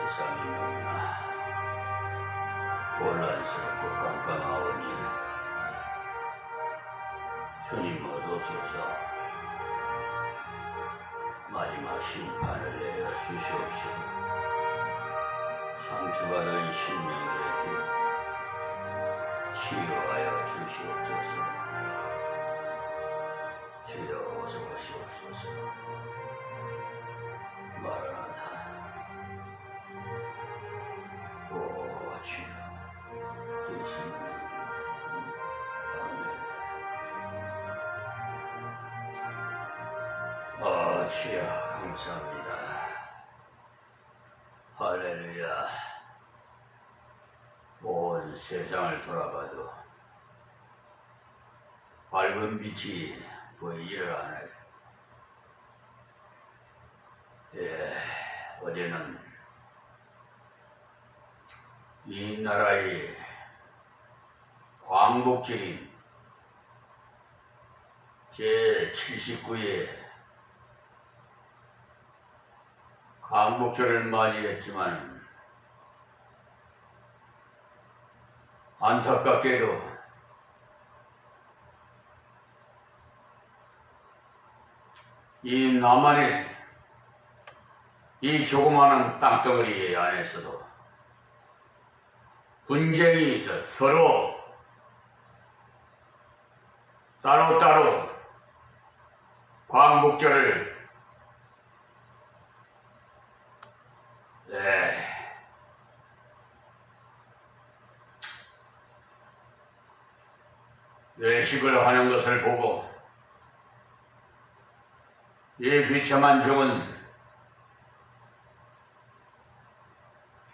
세상이 너무나 혼란스럽고 깜깜하오니 주님 어서오셔서 마지막 심판을 내려 주시옵시고 상처받은 심령에게 치유하여 주시옵소서. 주여 어서 오시옵소서. 마라나타. 오 주여 예수님 아멘. 아 주여 감사합니다. 할렐루야. 온 세상을 돌아봐도 밝은 빛이 보이지를 않아요. 어제는 이 나라의 광복절인 제79회 광복절을 맞이했지만 안타깝게도 이 남한의 이 조그마한 땅덩어리 안에서도 분쟁이 있어 서로 따로따로 광복절을 외식을 하는 것을 보고 이 비참한 정은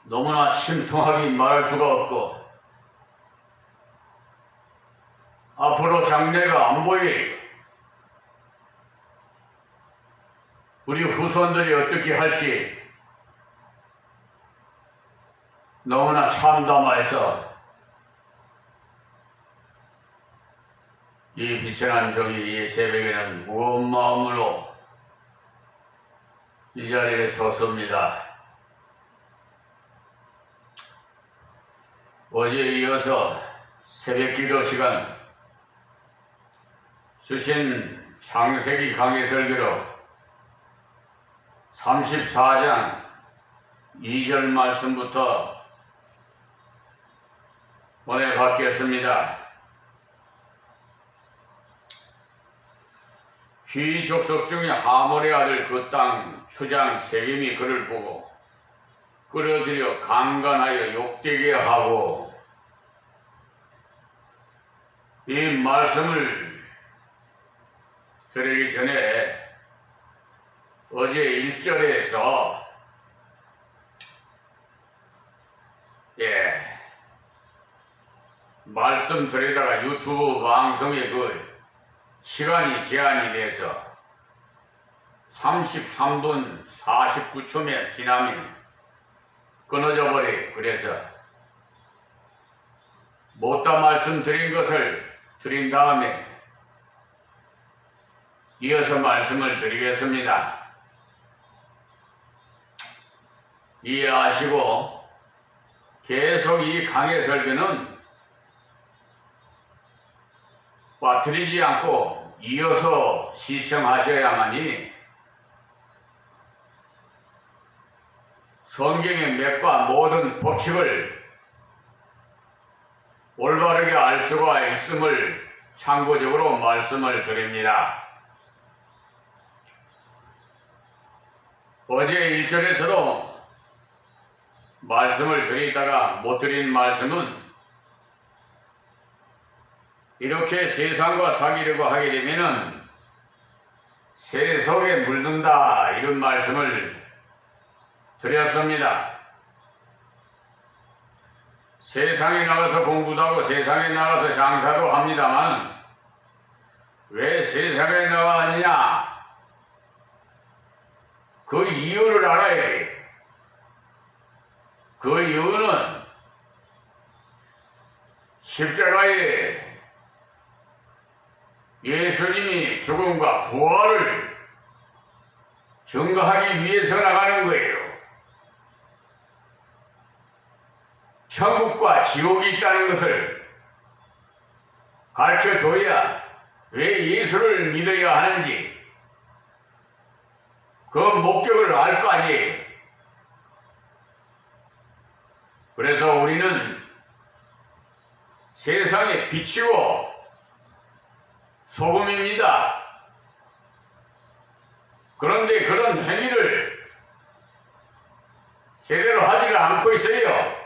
너무나 침통하게 말할 수가 없고 앞으로 장래가 안 보이 우리 후손들이 어떻게 할지 너무나 참담해서 이 비천한 종이 이 새벽에는 무거운 마음으로 이 자리에 섰습니다. 어제에 이어서 새벽 기도 시간 주신 창세기 강해 설교로 34장 2절 말씀부터 보내 받겠습니다. 휘 족속 중에 하몰의 아들 그 땅 추장 세겜이 그를 보고 끌어들여 강간하여 욕되게 하고 이 말씀을 드리기 전에 어제 1절에서 말씀 드리다가 유튜브 방송에 그 시간이 제한이 돼서 33분 49초면 지나면 끊어져 버려. 그래서 못다 말씀드린 것을 드린 다음에 이어서 말씀을 드리겠습니다. 이해하시고 계속 이 강의 설교는 빠뜨리지 않고 이어서 시청하셔야만이 성경의 맥과 모든 법칙을 올바르게 알 수가 있음을 참고적으로 말씀을 드립니다. 어제 1절에서도 말씀을 드리다가 못 드린 말씀은 이렇게 세상과 사귀려고 하게 되면은 세속에 물든다 이런 말씀을 드렸습니다. 세상에 나가서 공부도 하고 세상에 나가서 장사도 합니다만 왜 세상에 나가느냐? 그 이유를 알아야 해. 그 이유는 십자가에 예수님이 죽음과 부활을 증거하기 위해서 나가는 거예요. 천국과 지옥이 있다는 것을 가르쳐줘야 왜 예수를 믿어야 하는지 그 목적을 알 거 아니에요. 그래서 우리는 세상에 빛이고 소금입니다. 그런데 그런 행위를 제대로 하지를 않고 있어요.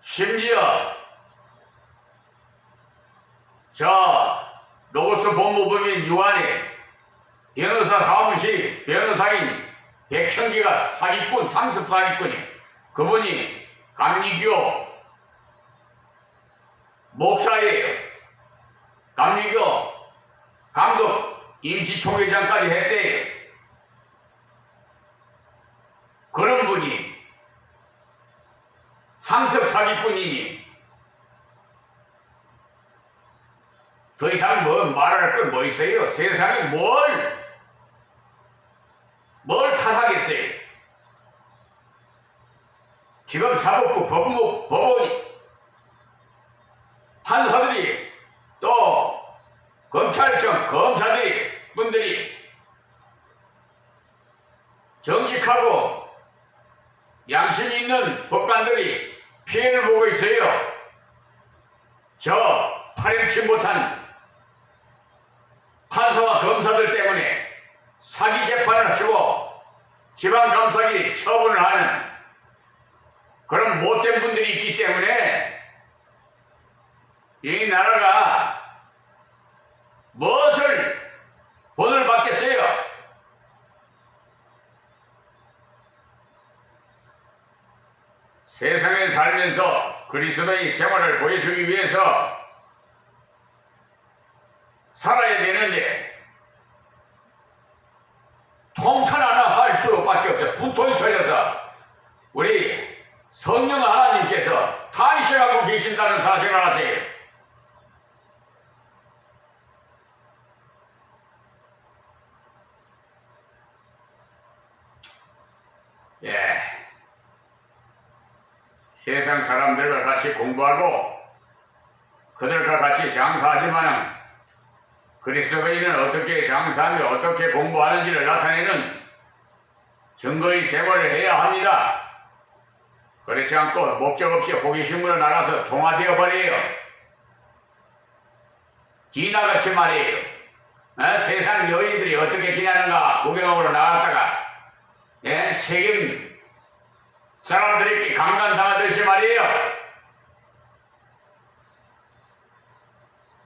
심지어 저 로고스 법무법인 유한에 변호사 사무실 변호사인 백현기가 사기꾼, 상습 사기꾼이 그분이 감리교 목사예요. 감리교 감독 임시총회장까지 했대요. 그런 분이 상습 사기꾼이니 더 이상 뭐 말할 건 뭐 있어요? 세상에 뭘 탓하겠어요? 지금 사법부 법원이 판사들이 또 검찰청 검사들이 분들이 정직하고 양심이 있는 법관들이 피해를 보고 있어요. 저 파렴치 못한 판사와 검사들 때문에 사기 재판을 하시고 지방감사기 처분을 하는 그런 못된 분들이 있기 때문에 이 나라가 무엇을 본을 받겠어요? 세상에 살면서 그리스도의 생활을 보여주기 위해서 살아야 되는데 통탄 하나 할 수밖에 없어. 분통이 터져서 우리 성령 하나님께서 탄식하고 계신다는 사실을 아세요? 예. 세상 사람들과 같이 공부하고 그들과 같이 장사하지만 그리스도인은 어떻게 장사하며 어떻게 공부하는지를 나타내는 증거의 생활을 해야 합니다. 그렇지 않고 목적 없이 호기심으로 나가서 동화되어 버려요. 디나같이 말이에요. 세상 여인들이 어떻게 지내는가 구경하러 나갔다가 세겜 사람들에게 강간당하듯이 말이에요.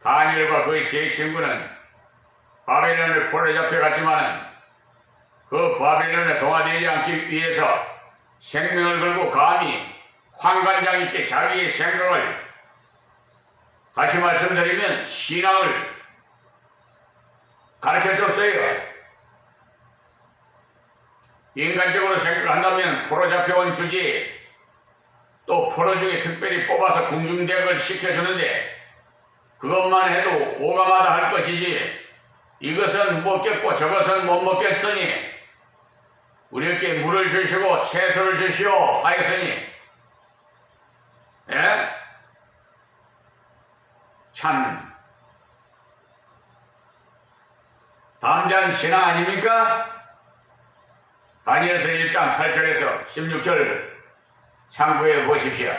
다니엘과 그의 세 친구는 바벨론에 포로 잡혀갔지만은 그 바벨론에 동화되지 않기 위해서 생명을 걸고 감히 환관장 있게 자기의 생명을 다시 말씀드리면 신앙을 가르쳐줬어요. 인간적으로 생각한다면 포로 잡혀온 주제에 또 포로 중에 특별히 뽑아서 궁중대학을 시켜주는데 그것만 해도 오감하다 할 것이지 이것은 먹겠고 저것은 못 먹겠으니 우리에게 물을 주시고 채소를 주시오 하였으니 참 담대한 신앙 아닙니까? 다니엘서 1장 8절에서 16절 참고해 보십시오.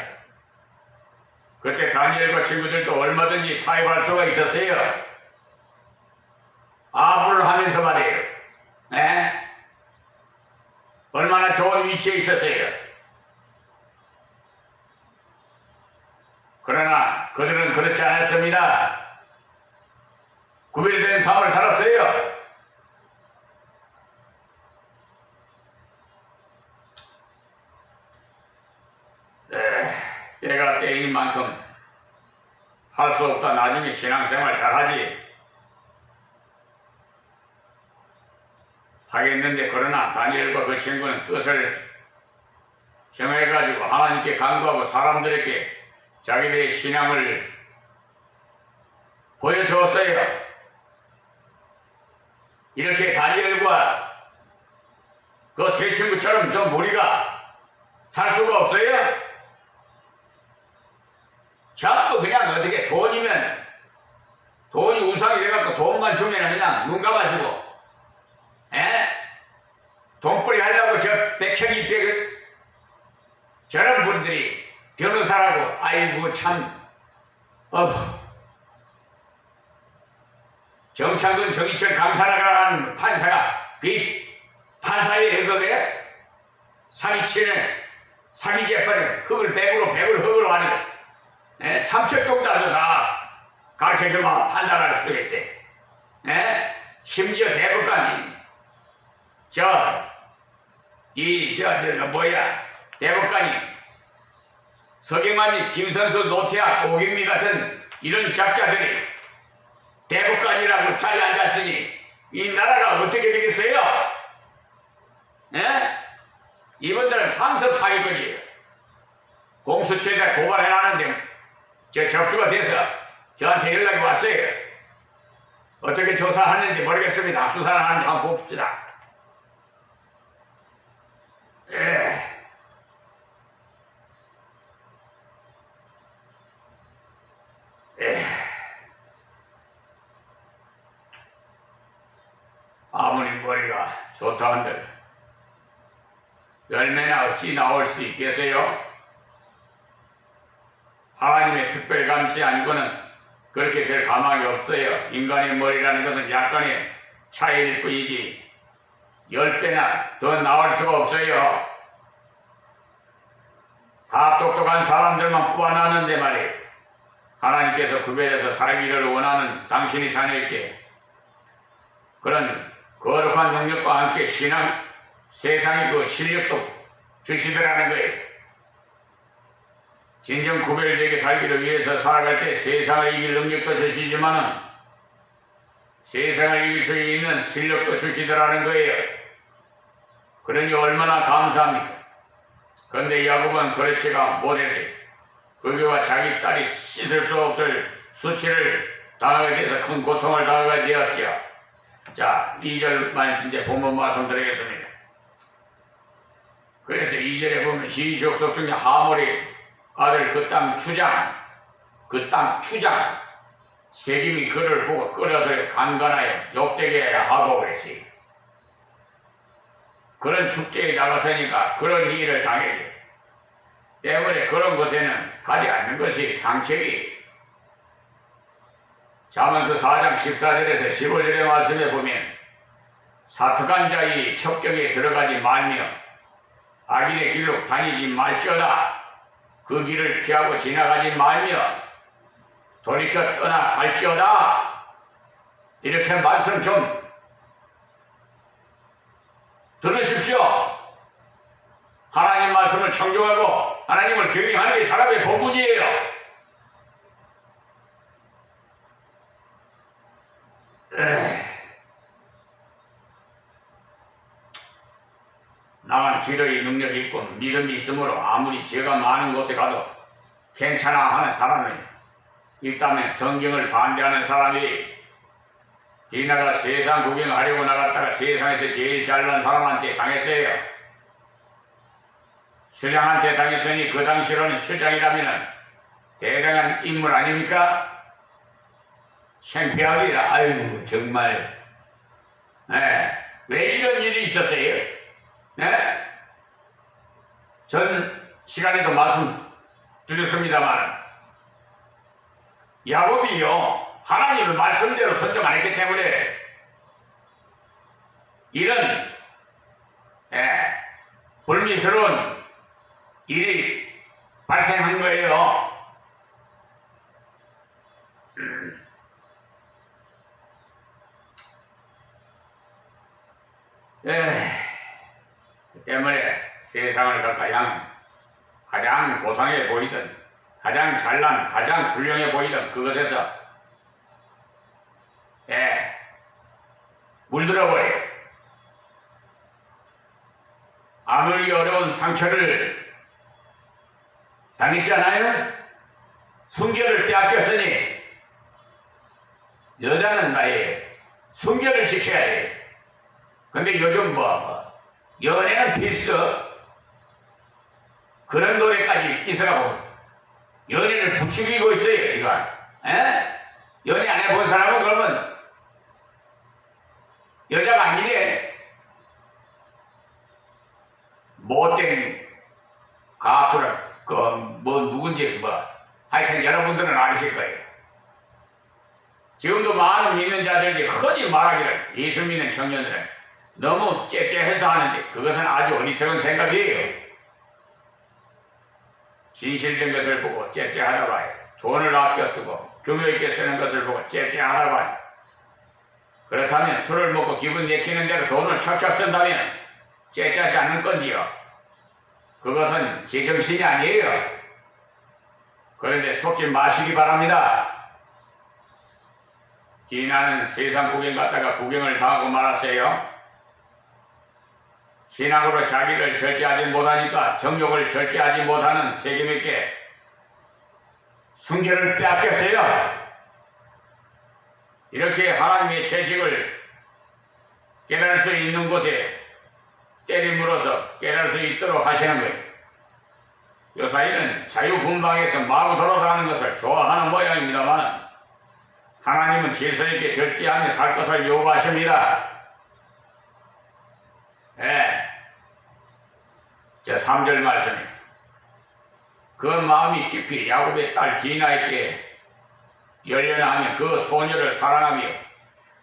그때 다니엘과 친구들도 얼마든지 타협할 수가 있었어요. 아부를 하면서 말이에요. 얼마나 좋은 위치에 있었어요. 그러나 그들은 그렇지 않았습니다. 구별된 삶을 살았어요. 때가 때인 만큼 할 수 없다. 나중에 신앙생활 잘하지. 하겠는데 그러나 다니엘과 그 친구는 뜻을 정해가지고 하나님께 간구하고 사람들에게 자기들의 신앙을 보여주었어요. 이렇게 다니엘과 그 세 친구처럼 좀 우리가 살 수가 없어요? 전부 그냥 어떻게 돈이 우상이 돼갖고 돈만 주면 그냥 눈 감아주고, 돈벌이 하려고 저 백형이 저런 분들이 변호사라고, 아이고 참, 정창근 정의철 감사라는 판사가 판사의 그게 사기치는 사기 재판에 흙을 100으로 하는 거. 3초 정도라도 다 가르쳐주면 판단할 수 있어요. 심지어 대법관이 대법관이 서경만이 김선수 노태학 오경미 같은 이런 작자들이 대법관이라고 자리에 앉았으니 이 나라가 어떻게 되겠어요? 이분들은 상습 사기꾼이에요. 공수처에다 고발해놨는데 저 접수가 돼서 저한테 연락이 왔어요. 어떻게 조사하는지 모르겠습니다. 압수수색을 하는지 한번 봅시다. 아무리 머리가 좋다 한들 열매나 어찌 나올 수 있겠어요? 하나님의 특별 감시 아니고는 그렇게 될 가망이 없어요. 인간의 머리라는 것은 약간의 차이일 뿐이지 10배나 더 나올 수가 없어요. 다 똑똑한 사람들만 뽑아놨는데 말이에요. 하나님께서 구별해서 살기를 원하는 당신의 자녀에게 그런 거룩한 능력과 함께 세상의 그 실력도 주시더라는 거예요. 진정 구별되게 살기를 위해서 살아갈 때 세상을 이길 능력도 주시지만은 세상을 이길 수 있는 실력도 주시더라는 거예요. 그러니 얼마나 감사합니까? 그런데 야곱은 그렇지가 못했어요. 그교와 자기 딸이 씻을 수 없을 수치를 당하게 돼서 큰 고통을 당하게 되었어요. 자, 2절만 이제 본문 말씀드리겠습니다. 그래서 2절에 보면 시족속 중에 하몰의 아들 그 땅 추장 세김이 그를 보고 끌어들여 강간하여 욕되게 하고 그랬어요. 그런 축제에 나가서니까 그런 일을 당했기 때문에 그런 곳에는 가지 않는 것이 상책이. 잠언서 4장 14절에서 15절의 말씀에 보면 사특한 자의 첩경에 들어가지 말며 악인의 길로 다니지 말지어다. 그 길을 피하고 지나가지 말며 돌이켜 떠나 갈지어다. 이렇게 말씀 좀 들으십시오. 하나님 말씀을 청종하고 하나님을 경외하는 게 사람의 본분이에요. 나만 기도의 능력이 있고 믿음이 있으므로 아무리 죄가 많은 곳에 가도 괜찮아 하는 사람이 있다면 성경을 반대하는 사람이 디나가 세상 구경하려고 나갔다가 세상에서 제일 잘난 사람한테 당했어요. 추장한테 당했으니 그 당시로는 추장이라면 대단한 인물 아닙니까? 창피하기라. 아유 정말 왜 이런 일이 있었어요? 전 시간에도 말씀드렸습니다만 야곱이요 하나님의 말씀대로 선정 안 했기 때문에 이런 불미스러운 일이 발생한 거예요. 그 때문에 세상을 가장 고상해 보이던 가장 잘난 가장 훌륭해 보이던 그것에서 물들어버려요. 아무리 어려운 상처를 당했잖아요. 순결을 빼앗겼으니 여자는 말이에요. 순결을 지켜야 돼. 근데 요즘 연애는 필수 그런 노래까지 있어가고 연애를 부추기고 있어요 지금. 에? 연애 안 해본 사람은 그러면 여자가 아니래. 못된 가수를 뭐 누군지 하여튼 여러분들은 아실 거예요. 지금도 많은 믿는 자들이 흔히 말하기를 예수 믿는 청년들은 너무 째째해서 하는데 그것은 아주 어리석은 생각이에요. 진실된 것을 보고 째째하다 봐요. 돈을 아껴 쓰고 교묘 있게 쓰는 것을 보고 째째하다 봐요. 그렇다면 술을 먹고 기분 내키는 대로 돈을 척척 쓴다면 째째하지 않을 건지요. 그것은 제정신이 아니에요. 그런데 속지 마시기 바랍니다. 디나는 세상 구경 갔다가 구경을 당하고 말았어요. 신앙으로 자기를 절제하지 못하니까 정욕을 절제하지 못하는 세겜에게 순결을 빼앗겼어요. 이렇게 하나님의 채찍을 깨달을 수 있는 곳에 때림으로써 깨달을 수 있도록 하시는 거예요. 요사이는 자유분방해서 마구 돌아가는 것을 좋아하는 모양입니다만 하나님은 질서 있게 절제하며 살 것을 요구하십니다. 제 3절 말씀에 그 마음이 깊이 야곱의 딸 디나에게 열려나하며 그 소녀를 사랑하며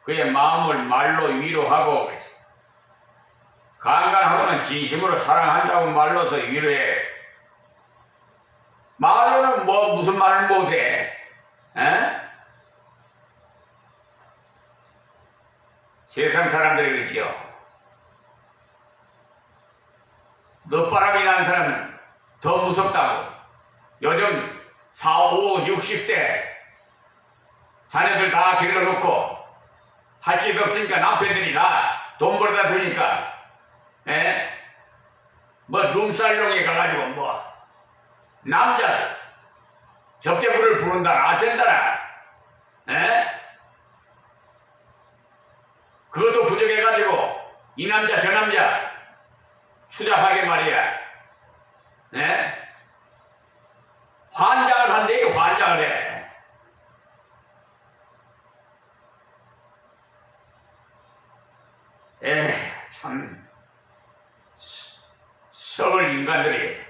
그의 마음을 말로 위로하고 간간하고는 진심으로 사랑한다고 말로서 위로해. 말로는 무슨 말을 못해? 세상 사람들이 그러지요. 늦바람이 난 사람은 더 무섭다고. 요즘 4, 5, 60대 자녀들 다 길러놓고 할 짓 없으니까 남편들이 다 돈 벌어다 주니까 룸살롱에 가가지고 남자 접대부를 부른다 어쩐다라. 그것도 부족해가지고 이 남자 저 남자 추잡하게 말이야. 환장을 한대요. 환장을 해. 참 썩을 인간들이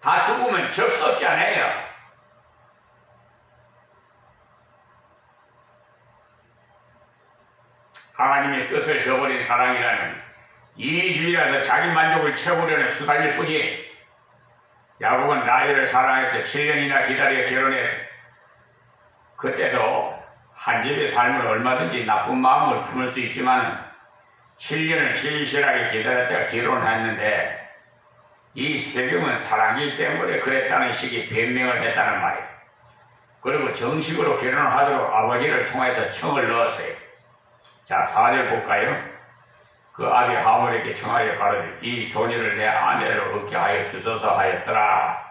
다 죽으면 접수없지 않아요. 하나님의 뜻을 저버린 사랑이라는 이주의라서 자기 만족을 채우려는 수단일 뿐이에요. 야곱은 라헬을 사랑해서 7년이나 기다려 결혼해서 그때도 한 집의 삶을 얼마든지 나쁜 마음을 품을 수 있지만 7년을 진실하게 기다렸다가 결혼했는데 이 세겜은 사랑이기 때문에 그랬다는 식의 변명을 했다는 말이에요. 그리고 정식으로 결혼을 하도록 아버지를 통해서 청을 넣었어요. 자, 4절 볼까요? 그 아비 하물에게 청하여 가로되 이 소녀를 내 아내로 얻게 하여 주소서 하였더라.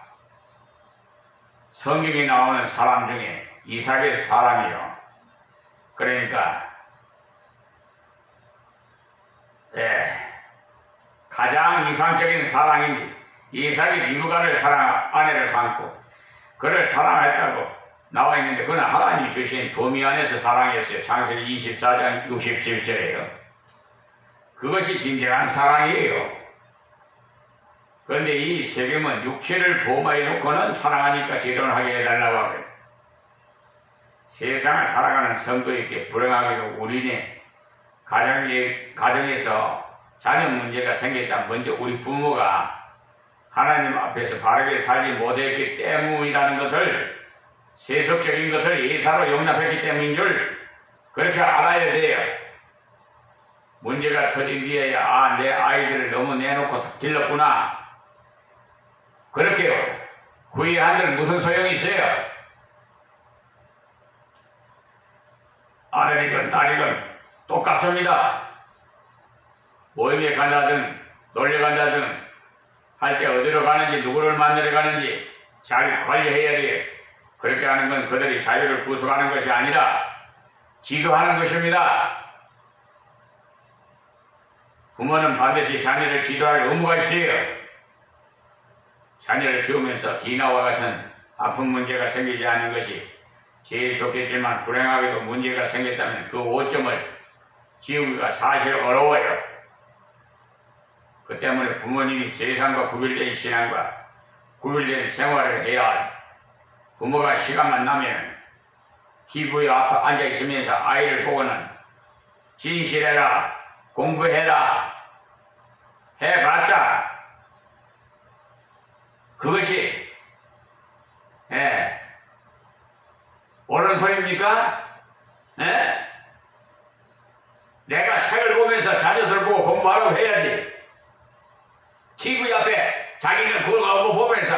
성경에 나오는 사람 중에 이삭의 사람이요. 그러니까 가장 이상적인 사랑인데 이삭이 리브가를 아내를 삼고 그를 사랑했다고 나와 있는데 그는 하나님이 주신 도미 안에서 사랑했어요. 창세기 24장 67절에요. 그것이 진정한 사랑이에요. 그런데 이 세겜은 육체를 보호해 놓고는 사랑하니까 결혼하게 해달라고 하고요. 세상을 살아가는 성도에게 불행하게도 우리네 가정에서 자녀 문제가 생겼다. 먼저 우리 부모가 하나님 앞에서 바르게 살지 못했기 때문이라는 것을 세속적인 것을 예사로 용납했기 때문인 줄 그렇게 알아야 돼요. 문제가 터진 뒤에야 내 아이들을 너무 내놓고 길렀구나. 그렇게 후회한들 무슨 소용이 있어요? 아들이건 딸이건 똑같습니다. 모임에 간다든 놀러 간다든 할 때 어디로 가는지 누구를 만나러 가는지 잘 관리해야 돼요. 그렇게 하는 건 그들이 자유를 구속하는 것이 아니라 지도하는 것입니다. 부모는 반드시 자녀를 지도할 의무가 있어요. 자녀를 키우면서 디나와 같은 아픈 문제가 생기지 않는 것이 제일 좋겠지만 불행하게도 문제가 생겼다면 그 오점을 지우기가 사실 어려워요. 그 때문에 부모님이 세상과 구별된 신앙과 구별된 생활을 해야 할 부모가 시간만 나면 TV에 앞에 앉아있으면서 아이를 보고는 진실해라, 공부해라 해봤자 그것이 옳은 소리입니까? 내가 책을 보면서 자녀들 보고 공부하라고 해야지. TV 앞에 자기는 그거 보면서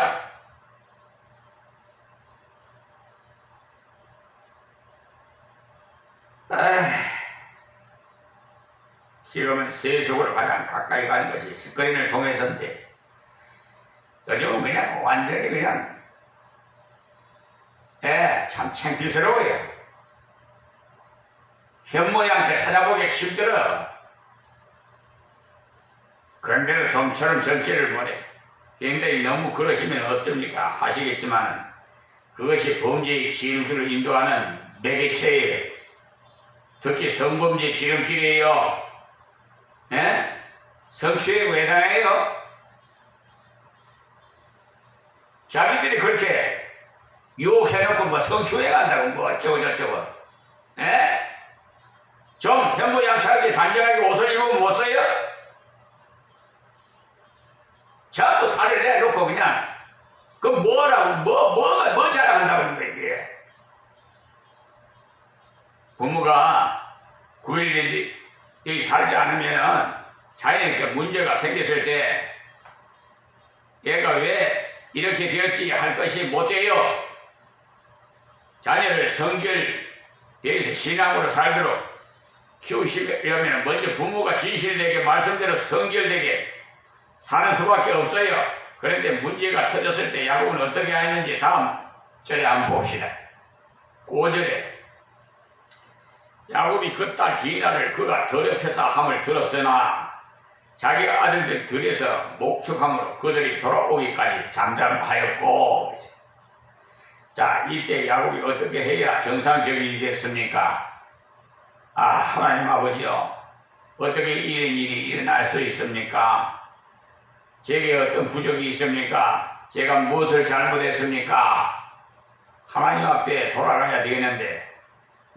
지금은 세속으로 가장 가까이 가는 것이 스크린을 통해서인데 요즘은 그냥 완전히 그냥 참 창피스러워요. 현모양새 찾아보기 힘들어. 그런데도 좀처럼 정치를 보내. 굉장히 너무 그러시면 어쩝니까? 하시겠지만 그것이 범죄의 진술을 인도하는 매개체예요. 특히 성범죄 지름길이에요. 성추행 왜 당해요? 자기들이 그렇게 유혹해놓고 뭐 성추행한다고 뭐 어쩌고저쩌고. 좀 현모양처하게 단정하게 옷을 입으면 못 써요? 자꾸 살을 내놓고 그냥 그 뭐라고 뭐 자랑한다고 하는 거야 이게. 부모가 9일까지 살지 않으면 자연스럽게 문제가 생겼을 때 얘가 왜 이렇게 되었지 할 것이 못 돼요. 자녀를 성결되어서 신앙으로 살도록 키우시려면 먼저 부모가 진실되게 말씀대로 성결되게 사는 수밖에 없어요. 그런데 문제가 터졌을 때 야곱은 어떻게 했는지 다음 절에 한번 봅시다. 5절에 야곱이 그 딸 디나를 그가 더럽혔다 함을 들었으나 자기 아들들 들에서 목축함으로 그들이 돌아오기까지 잠잠하였고. 자, 이때 야곱이 어떻게 해야 정상적이겠습니까? 하나님 아버지요, 어떻게 이런 일이 일어날 수 있습니까? 제게 어떤 부족이 있습니까? 제가 무엇을 잘못했습니까? 하나님 앞에 돌아가야 되겠는데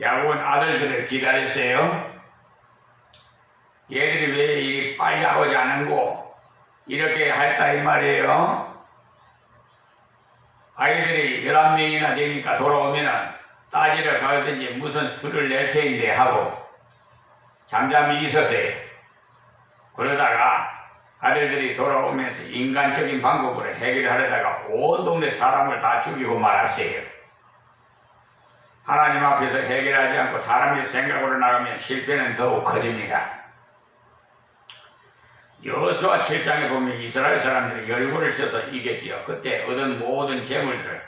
야곱은 아들들을 기다렸어요. 얘들이 왜 이리 빨리 오지 않은고 이렇게 할까 이 말이에요. 아이들이 11명이나 되니까 돌아오면은 따지러 가든지 무슨 수를 낼 테인데 하고 잠잠히 있었어요. 그러다가 아들들이 돌아오면서 인간적인 방법으로 해결하려다가 온 동네 사람을 다 죽이고 말았어요. 하나님 앞에서 해결하지 않고 사람의 생각으로 나가면 실패는 더욱 커집니다. 여호수아 7장에 보면 이스라엘 사람들이 여리고를 쳐서 이겼지요. 그때 얻은 모든 재물들을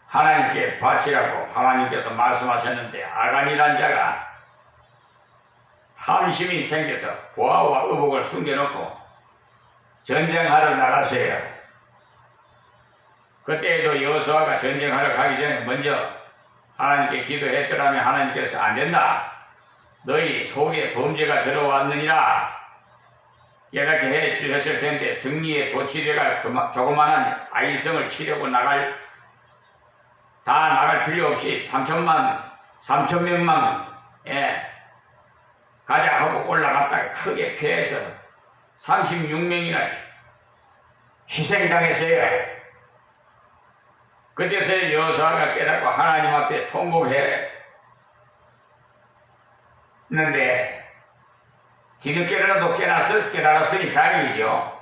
하나님께 바치라고 하나님께서 말씀하셨는데 아간이란 자가 탐심이 생겨서 보아와 의복을 숨겨놓고 전쟁하러 나갔어요. 그때에도 여호수아가 전쟁하러 가기 전에 먼저 하나님께 기도했더라면 하나님께서 안 된다. 너희 속에 범죄가 들어왔느니라. 깨닫게 해 주셨을 텐데 승리의 도치대가 조그마한 아이성을 치려고 나갈 필요 없이 3,000명만 가자 하고 올라갔다가 크게 패해서 36명이나 희생당했어요. 그때서 여호수아가 깨닫고 하나님 앞에 통곡했는데 뒤늦게라도 깨달았으니 다행이죠.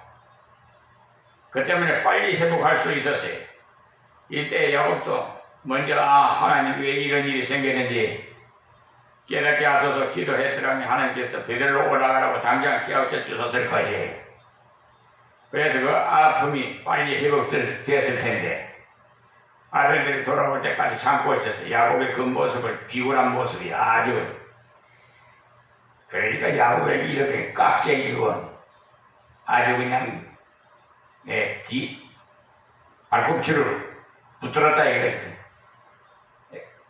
그 때문에 빨리 회복할 수 있었어요. 이때 야곱도 먼저 하나님 왜 이런 일이 생겼는지 깨닫게 하소서 기도했더라면 하나님께서 베들로 올라가라고 당장 깨우쳐 주셨을 것이에요. 그래서 그 아픔이 빨리 회복됐을 텐데 아들들이 돌아올 때까지 참고 있었어요. 야곱의 그 모습을 비굴한 모습이 아주, 그러니까 야곱의 이름이 깍쟁이고 아주 그냥 발꿈치를 붙들었다 이거예요.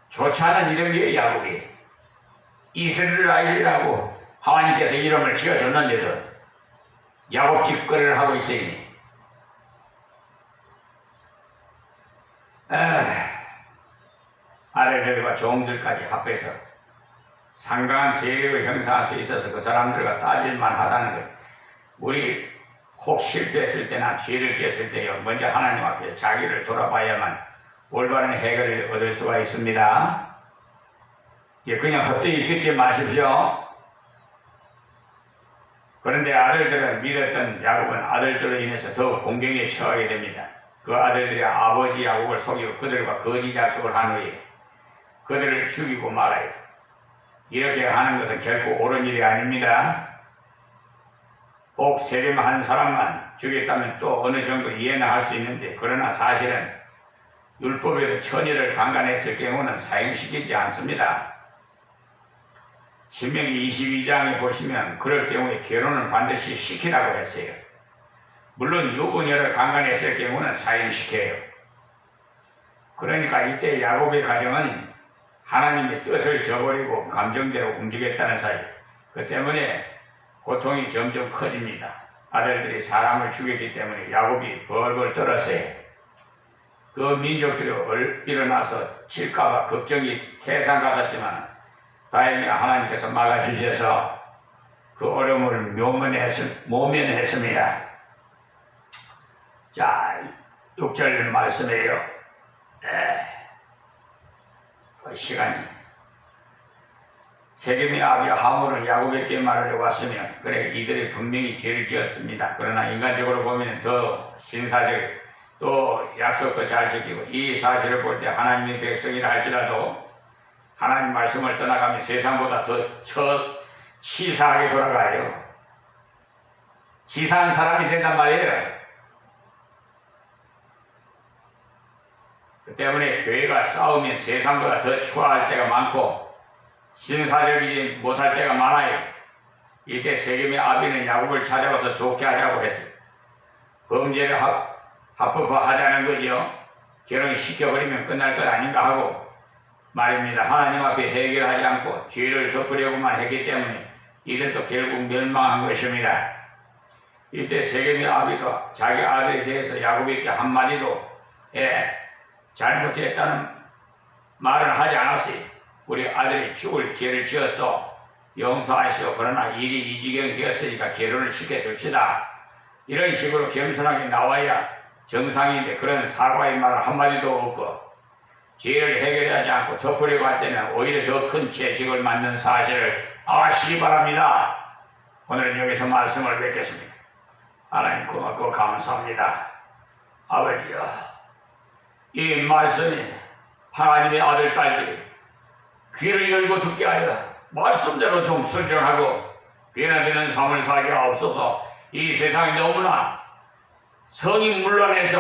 좋지 않은 이름이에요, 야곱이. 이스라엘이라고 하나님께서 이름을 지어줬는데도 야곱 짓거리를 하고 있으니 아들들과 종들까지 합해서 상당한 세력을 형성할 수 있어서 그 사람들과 따질만 하다는 것. 우리 혹 실패했을 때나 죄를 지었을 때요, 먼저 하나님 앞에 자기를 돌아봐야만 올바른 해결을 얻을 수가 있습니다. 그냥 헛되이 듣지 마십시오. 그런데 아들들은 믿었던 야곱은 아들들로 인해서 더욱 공경에 처하게 됩니다. 그 아들들이 아버지 야곱을 속이고 그들과 거짓 약속을 한 후에 그들을 죽이고 말아요. 이렇게 하는 것은 결코 옳은 일이 아닙니다. 꼭 세겜 한 사람만 죽였다면 또 어느 정도 이해는 할 수 있는데, 그러나 사실은 율법에도 처녀를 강간했을 경우는 사형시키지 않습니다. 신명기 22장에 보시면 그럴 경우에 결혼을 반드시 시키라고 했어요. 물론 유부녀를 강간했을 경우는 사형시켜요. 그러니까 이때 야곱의 가정은 하나님의 뜻을 저버리고 감정대로 움직였다는 사이. 그 때문에 고통이 점점 커집니다. 아들들이 사람을 죽였기 때문에 야곱이 벌벌 떨었어요. 그 민족들이 일어나서 칠까봐 걱정이 태산 같았지만 다행히 하나님께서 막아주셔서 그 어려움을 모면했습니다. 자, 6절 말씀이에요. 그 시간이 세겜의 아비 하물은 야곱에게 말하려 왔으면, 그래 이들이 분명히 죄를 지었습니다. 그러나 인간적으로 보면 더 신사적, 또 약속도 잘 지키고, 이 사실을 볼 때 하나님의 백성이라 할지라도 하나님 말씀을 떠나가면 세상보다 더 치사하게 돌아가요. 치사한 사람이 된단 말이에요. 그 때문에 교회가 싸우면 세상보다 더 추하할 때가 많고 신사적이지 못할 때가 많아요. 이때 세겜의 아비는 야곱을 찾아와서 좋게 하자고 했어요. 범죄를 합법화하자는 거죠. 결혼시켜버리면 끝날 것 아닌가 하고 말입니다. 하나님 앞에 해결하지 않고 죄를 덮으려고만 했기 때문에 이들도 결국 멸망한 것입니다. 이때 세겜의 아비가 자기 아들에 대해서 야곱에게 한마디도 잘못했다는 말을 하지 않았어요. 우리 아들이 죽을 죄를 지었어. 용서하시오. 그러나 일이 이 지경이 되었으니까 결혼을 시켜줍시다. 이런 식으로 겸손하게 나와야 정상인데, 그런 사과의 말 한마디도 없고 죄를 해결하지 않고 덮으려고 할 때는 오히려 더 큰 죄책을 맞는 사실을 아시기 바랍니다. 오늘 여기서 말씀을 뵙겠습니다. 하나님 고맙고 감사합니다. 아버지여, 이 말씀이 하나님의 아들, 딸들이 귀를 열고 듣게 하여 말씀대로 좀 순종하고 변화되는 삶을 살게 하옵소서. 이 세상이 너무나 성인 물론에서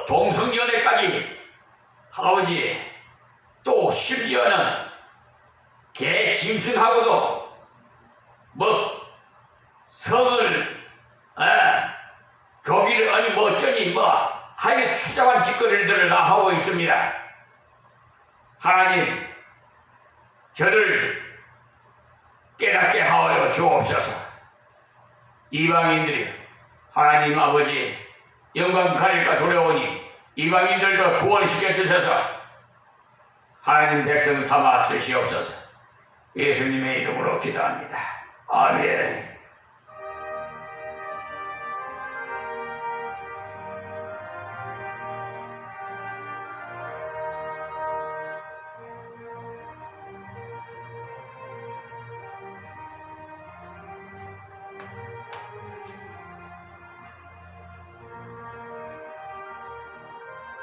동성연애까지 아버지, 또 심지어는 개 짐승하고도 성을 교기를 어쩌니 하여 추잡한 짓거리들을 다 하고 있습니다. 하나님, 저를 깨닫게 하여 주옵소서. 이방인들이 하나님 아버지 영광 가릴까 두려우니 이방인들도 구원시켜 주셔서 하나님 백성 삼아 주시옵소서. 예수님의 이름으로 기도합니다. 아멘.